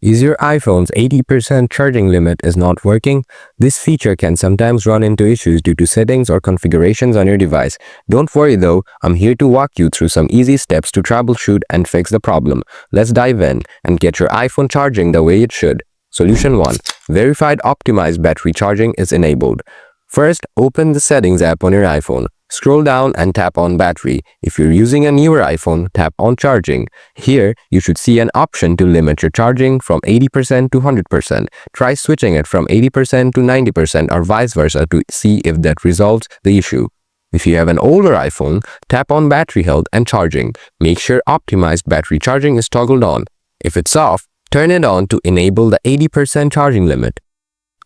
Is your iPhone's 80% charging limit is not working? This feature can sometimes run into issues due to settings or configurations on your device. Don't worry though, I'm here to walk you through some easy steps to troubleshoot and fix the problem. Let's dive in and get your iPhone charging the way it should. Solution 1. Verified optimized battery charging is enabled. First, open the Settings app on your iPhone. Scroll down and tap on Battery. If you're using a newer iPhone, tap on Charging. Here, you should see an option to limit your charging from 80% to 100%. Try switching it from 80% to 90% or vice versa to see if that resolves the issue. If you have an older iPhone, tap on Battery Health and Charging. Make sure Optimized battery charging is toggled on. If it's off, turn it on to enable the 80% charging limit.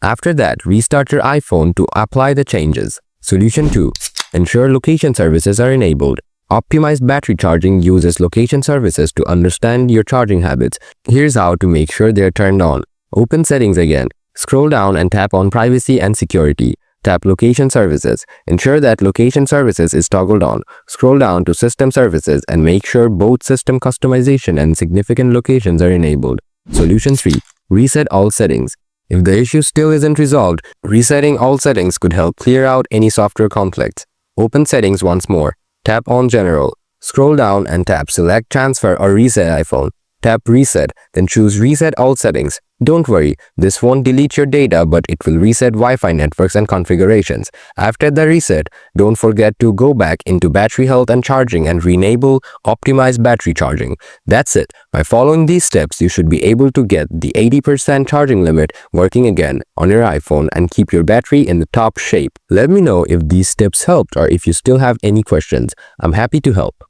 After that, restart your iPhone to apply the changes. Solution 2. Ensure location services are enabled. Optimized battery charging uses location services to understand your charging habits. Here's how to make sure they're turned on. Open Settings again. Scroll down and tap on Privacy and Security. Tap Location Services. Ensure that Location Services is toggled on. Scroll down to System Services and make sure both System Customization and Significant Locations are enabled. Solution 3. Reset all settings. If the issue still isn't resolved, resetting all settings could help clear out any software conflicts. Open Settings once more. Tap on General. Scroll down and tap Select Transfer or Reset iPhone. Tap Reset, then choose Reset All Settings. Don't worry, this won't delete your data, but it will reset Wi-Fi networks and configurations. After the reset, don't forget to go back into Battery Health and Charging and re-enable Optimized battery charging. That's it. By following these steps, you should be able to get the 80% charging limit working again on your iPhone and keep your battery in the top shape. Let me know if these steps helped or if you still have any questions. I'm happy to help.